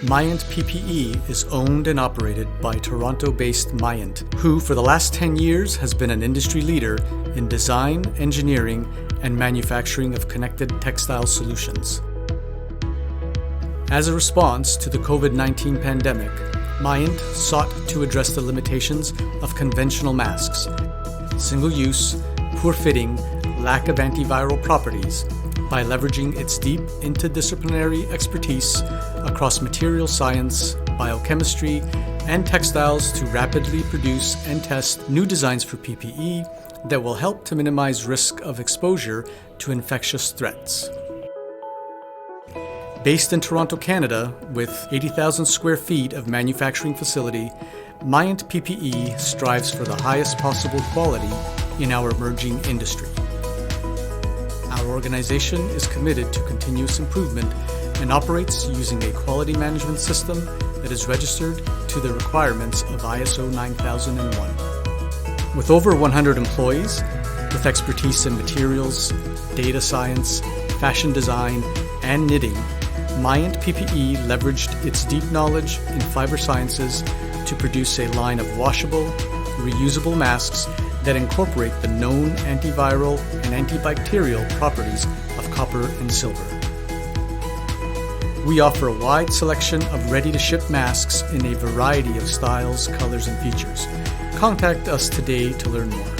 Myant PPE is owned and operated by Toronto-based Myant, who for the last 10 years has been an industry leader in design, engineering, and manufacturing of connected textile solutions. As a response to the COVID-19 pandemic, Myant sought to address the limitations of conventional masks, single-use, poor fitting, lack of antiviral properties, by leveraging its deep interdisciplinary expertise across material science, biochemistry, and textiles to rapidly produce and test new designs for PPE that will help to minimize risk of exposure to infectious threats. Based in Toronto, Canada, with 80,000 square feet of manufacturing facility, Myant PPE strives for the highest possible quality in our emerging industry. Our organization is committed to continuous improvement and operates using a quality management system that is registered to the requirements of ISO 9001. With over 100 employees, with expertise in materials, data science, fashion design, and knitting, Myant PPE leveraged its deep knowledge in fiber sciences to produce a line of washable, reusable masks that incorporate the known antiviral and antibacterial properties of copper and silver. We offer a wide selection of ready-to-ship masks in a variety of styles, colors, and features. Contact us today to learn more.